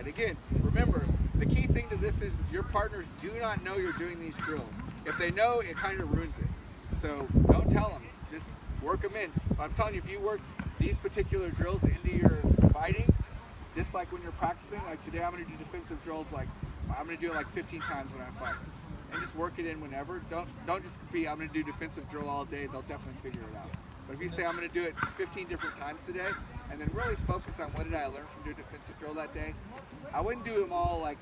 Again, remember, the key thing to this is your partners do not know you're doing these drills. If they know, it kind of ruins it. So don't tell them, just work them in. I'm telling you, if you work these particular drills into your fighting, just like when you're practicing, like today I'm going to do defensive drills, like I'm going to do it like 15 times when I fight. And just work it in whenever. Don't just be, I'm going to do defensive drill all day, they'll definitely figure it out. But if you say I'm going to do it 15 different times today, and then really focus on what did I learn from doing defensive drill that day, I wouldn't do them all like,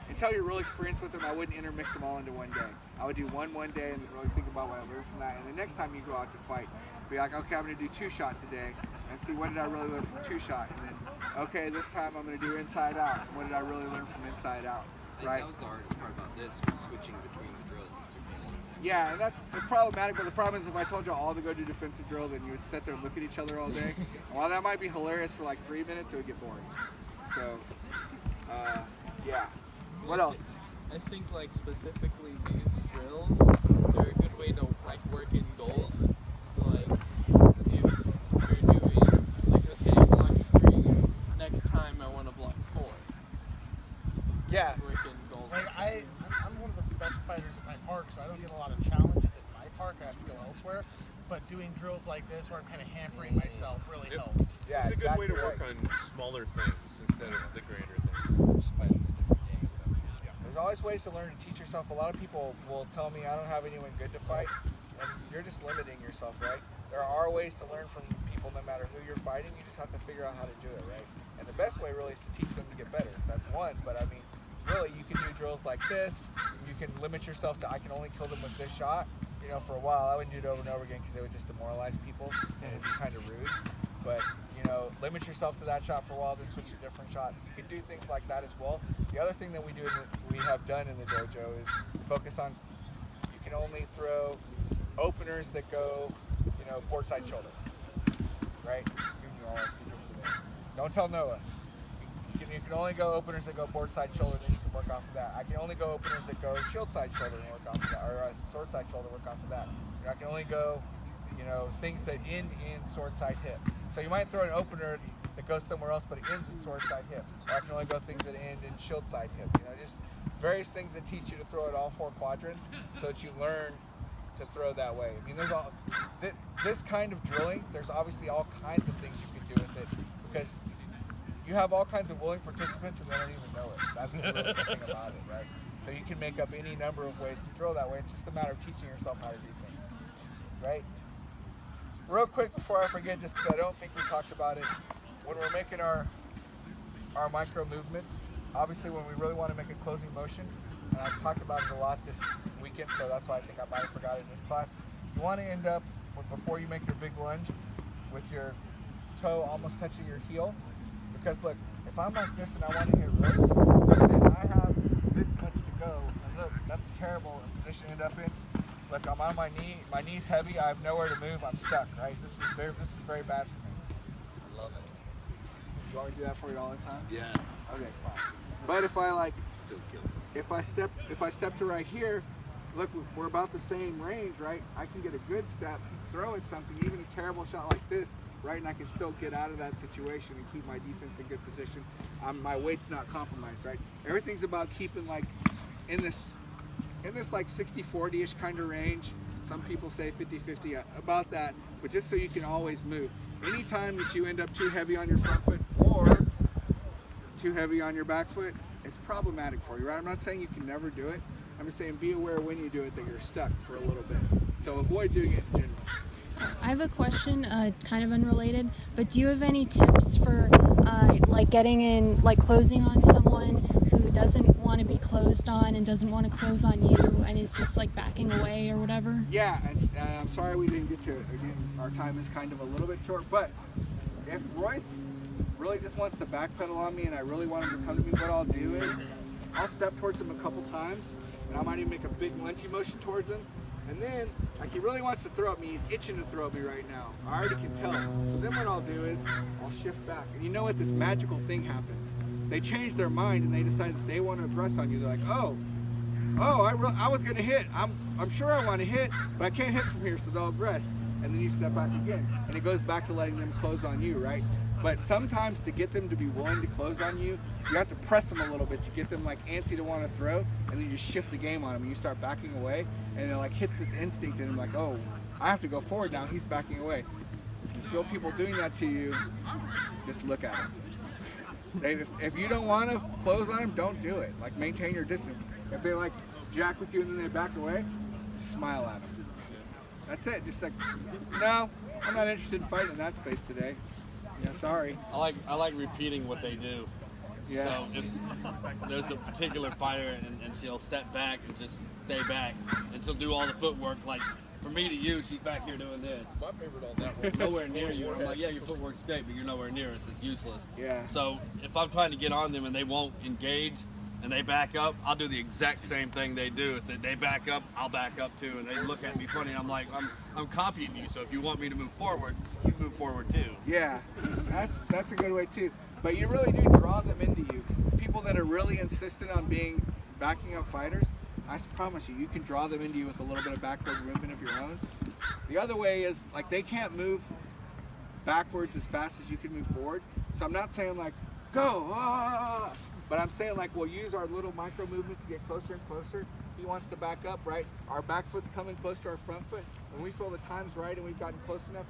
until you're real experienced with them, I wouldn't intermix them all into one day. I would do one day and then really think about what I learned from that. And the next time you go out to fight, be like, okay, I'm going to do 2 shots a day and see what did I really learn from 2 shot. And then, okay, this time I'm going to do inside out. What did I really learn from inside out? Right? That was the hardest part about this, was switching between the drills. Yeah, and that's problematic, but the problem is if I told you all to go do defensive drill, then you would sit there and look at each other all day. And while that might be hilarious for like 3 minutes, it would get boring. So, yeah. What else? I think like specifically these drills, they're a good way to like work in goals. So like if you're doing like, okay, block 3, next time I want to block 4. Yeah. Work in goals. Like I'm one of the best fighters at my park, so I don't get a lot of challenges at my park. I have to go elsewhere. But doing drills like this, where I'm kind of hampering myself, really helps. Yeah, it's a good way to work on smaller things instead of the grander things. Just fighting a different game. There's always ways to learn to teach yourself. A lot of people will tell me I don't have anyone good to fight, and you're just limiting yourself, right? There are ways to learn from people no matter who you're fighting. You just have to figure out how to do it, right? And the best way really is to teach them to get better. That's one, but I mean, really, you can do drills like this. You can limit yourself to I can only kill them with this shot. You know, for a while, I wouldn't do it over and over again because it would just demoralize people. It would be kind of rude. But, you know, limit yourself to that shot for a while, then switch to a different shot. You can do things like that as well. The other thing that we have done in the dojo is focus on, you can only throw openers that go, you know, port side shoulder. Right? Don't tell Noah. You can only go openers that go board side shoulder, then you can work off of that. I can only go openers that go shield side shoulder and work off of that, or sword side shoulder, work off of that. I can only go, you know, things that end in sword side hip. So you might throw an opener that goes somewhere else, but it ends in sword side hip. Or I can only go things that end in shield side hip. You know, just various things that teach you to throw at all 4 quadrants, so that you learn to throw that way. I mean, there's all this kind of drilling. There's obviously all kinds of things you can do with it because you have all kinds of willing participants and they don't even know it. That's the really good thing about it, right? So you can make up any number of ways to drill that way. It's just a matter of teaching yourself how to do things, right? Real quick before I forget, just because I don't think we talked about it, when we're making our micro movements, obviously when we really want to make a closing motion, and I've talked about it a lot this weekend, so that's why I think I might have forgot it in this class, you want to end up, before you make your big lunge, with your toe almost touching your heel. Because look, if I'm like this and I want to hit wrist, and I have this much to go, and look, that's a terrible position to end up in. Look, I'm on my knee, my knee's heavy, I have nowhere to move, I'm stuck, right? This is very bad for me. I love it. You want me to do that for you all the time? Yes. Okay, fine. But if I like, Still killing it. if I step to right here, look, we're about the same range, right? I can get a good step, throw at something, even a terrible shot like this, right, and I can still get out of that situation and keep my defense in good position. My weight's not compromised, right? Everything's about keeping like in this like 60-40-ish kind of range. Some people say 50-50, about that, but just so you can always move. Anytime that you end up too heavy on your front foot or too heavy on your back foot, it's problematic for you, right? I'm not saying you can never do it. I'm just saying be aware when you do it that you're stuck for a little bit. So avoid doing it in general. I have a question, kind of unrelated, but do you have any tips for like getting in, like closing on someone who doesn't want to be closed on and doesn't want to close on you and is just like backing away or whatever? Yeah, and I'm sorry we didn't get to it. Again, our time is kind of a little bit short, but if Royce really just wants to backpedal on me and I really want him to come to me, what I'll do is I'll step towards him a couple times and I might even make a big lunchy motion towards him. And then, like he really wants to throw at me, he's itching to throw at me right now. I already can tell. So then what I'll do is, I'll shift back. And you know what, this magical thing happens. They change their mind and they decide that they want to aggress on you. They're like, I was gonna hit. I'm sure I want to hit, but I can't hit from here, so they'll aggress. And then you step back again. And it goes back to letting them close on you, right? But sometimes to get them to be willing to close on you, you have to press them a little bit to get them like antsy to want to throw, and then you just shift the game on them and you start backing away, and it like hits this instinct in them like, oh, I have to go forward now, he's backing away. If you feel people doing that to you, just look at them. If you don't want to close on them, don't do it. Like maintain your distance. If they like jack with you and then they back away, smile at them. That's it. Just like, no, I'm not interested in fighting in that space today. Yeah, sorry. I like repeating what they do. Yeah. So if there's a particular fighter and she'll step back and just stay back, and she'll do all the footwork. Like for me to you, she's back here doing this. My favorite on that one. Nowhere near you. I'm like, yeah, your footwork's great, but you're nowhere near us. It's useless. Yeah. So if I'm trying to get on them and they won't engage and they back up, I'll do the exact same thing they do. If they back up, I'll back up too, and they look at me funny. And I'm like, I'm copying you. So if you want me to move forward, you move forward too. Yeah, that's a good way too. But you really do draw them into you. People that are really insistent on backing up fighters, I promise you can draw them into you with a little bit of backward movement of your own. The other way is like they can't move backwards as fast as you can move forward. So I'm not saying like go, but I'm saying like we'll use our little micro movements to get closer and closer. He wants to back up, right? Our back foot's coming close to our front foot. When we feel the time's right and we've gotten close enough,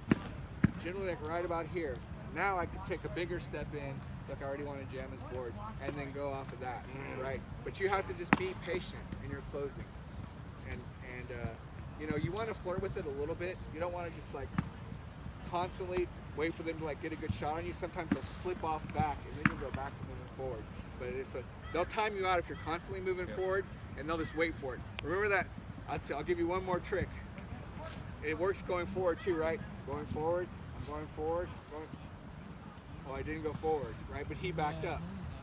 generally like right about here. Now I can take a bigger step in, look, I already want to jam his board, and then go off of that, right? But you have to just be patient in your closing. And you know, you want to flirt with it a little bit. You don't want to just like constantly wait for them to like get a good shot on you. Sometimes they'll slip off back and then you'll go back to moving forward. But they'll time you out if you're constantly moving forward, and they'll just wait for it. Remember that, I'll give you one more trick. It works going forward too, right? Going forward, I'm going forward, oh, I didn't go forward, right? But he backed up.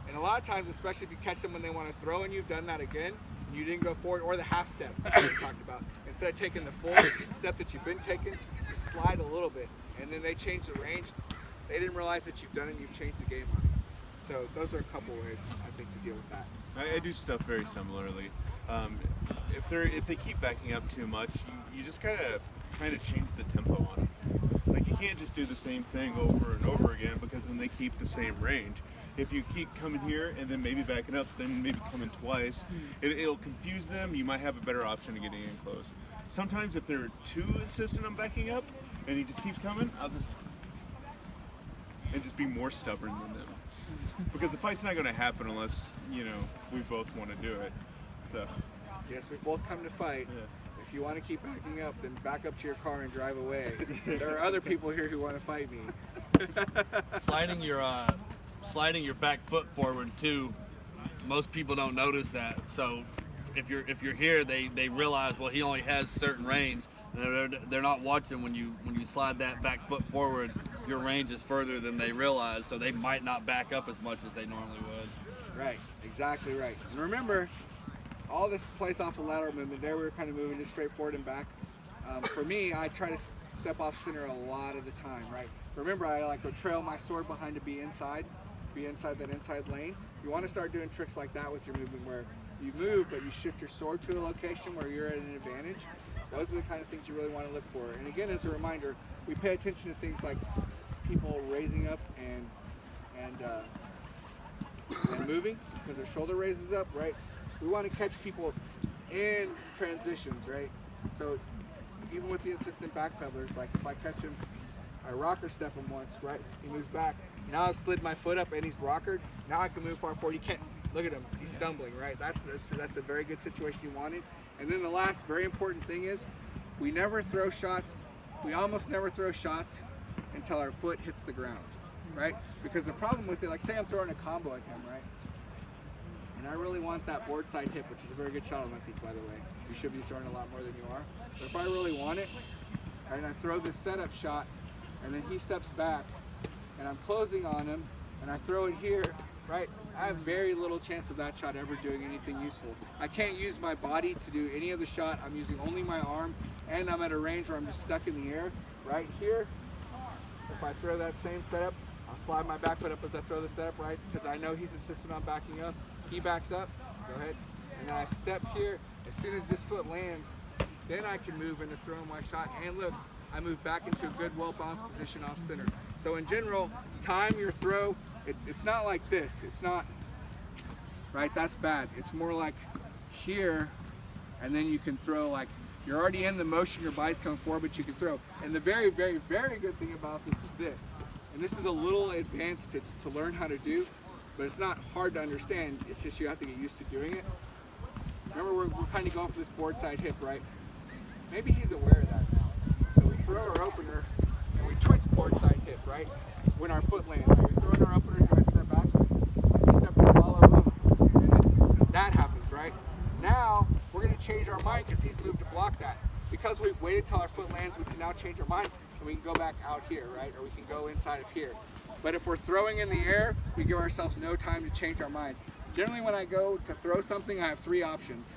And a lot of times, especially if you catch them when they want to throw and you've done that again, and you didn't go forward, or the half step that we talked about. Instead of taking the full step that you've been taking, you slide a little bit, and then they change the range. They didn't realize that you've done it and you've changed the game on it. So those are a couple ways, I think, to deal with that. I do stuff very similarly. If they keep backing up too much, you just gotta kind of change the tempo on them. Like you can't just do the same thing over and over again because then they keep the same range. If you keep coming here and then maybe backing up, then maybe coming twice, it'll confuse them. You might have a better option of getting in close. Sometimes if they're too insistent on backing up and he just keeps coming, I'll just be more stubborn than them. Because the fight's not going to happen unless, you know, we both want to do it. So. Yes, we both come to fight. Yeah. If you want to keep backing up, then back up to your car and drive away. There are other people here who want to fight me. Sliding your back foot forward too. Most people don't notice that. So if you're here, they realize, well, he only has certain range. They're not watching when you slide that back foot forward. Your range is further than they realize, so they might not back up as much as they normally would. Right, exactly right. And remember, all this plays off of lateral movement. There we were kind of moving just straight forward and back. For me, I try to step off center a lot of the time, right? Remember, I like would trail my sword behind to be inside that inside lane. You want to start doing tricks like that with your movement where you move, but you shift your sword to a location where you're at an advantage. Those are the kind of things you really want to look for. And again, as a reminder, we pay attention to things like people raising up and moving because their shoulder raises up, right? We want to catch people in transitions, right? So even with the insistent backpedalers, like if I catch him, I rocker step him once, right? He moves back. Now I've slid my foot up and he's rockered. Now I can move far forward. You can't look at him. He's stumbling, right? That's a very good situation you wanted. And then the last very important thing is we never throw shots. We almost never throw shots until our foot hits the ground, right? Because the problem with it, like say I'm throwing a combo at him, right? And I really want that board side hip, which is a very good shot on lefties, by the way. You should be throwing a lot more than you are. But if I really want it, and I throw this setup shot, and then he steps back, and I'm closing on him, and I throw it here, right? I have very little chance of that shot ever doing anything useful. I can't use my body to do any of the shot. I'm using only my arm, and I'm at a range where I'm just stuck in the air. Right here, if I throw that same setup, I'll slide my back foot up as I throw the setup, right? Because I know he's insistent on backing up. He backs up, go ahead. And then I step here. As soon as this foot lands, then I can move into throwing my shot. And look, I move back into a good, well-balanced position off center. So in general, time your throw. It's not like this. It's not, right? That's bad. It's more like here, and then you can throw like, you're already in the motion, your body's coming forward, but you can throw. And the very, very, very good thing about this is this. And this is a little advanced to learn how to do, but it's not hard to understand. It's just you have to get used to doing it. Remember, we're kind of going for this board side hip, right? Maybe he's aware of that now. So we throw our opener, and we twitch board side hip, right? When our foot lands. So we throw in our opener, go ahead and step back. We step and follow, boom. And then that happens, right? Now, we're going to change our mind because he's moved to block that. Because we've waited till our foot lands, we can now change our mind and we can go back out here, right? Or we can go inside of here. But if we're throwing in the air, we give ourselves no time to change our mind. Generally, when I go to throw something, I have 3 options.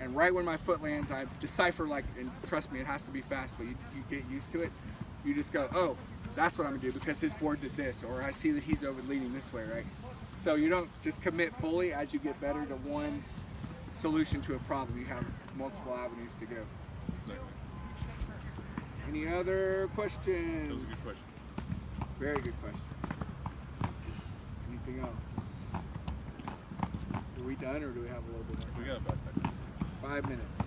And right when my foot lands, I decipher, like, and trust me, it has to be fast, but you get used to it. You just go, oh, that's what I'm gonna do because his board did this, or I see that he's over leaning this way, right? So you don't just commit fully. As you get better to one solution to a problem, you have multiple avenues to go. Any other questions? That was a good question. Very good question. Anything else? Are we done, or do we have a little bit more time? We got about 5 minutes.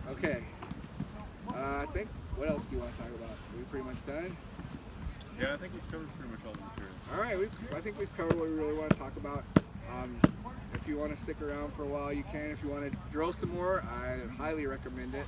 5 minutes. Okay. I think, what else do you want to talk about? Are we pretty much done? Yeah, I think we've covered pretty much all the materials. All right, I think we've covered what we really want to talk about. If you want to stick around for a while, you can. If you want to drill some more, I highly recommend it.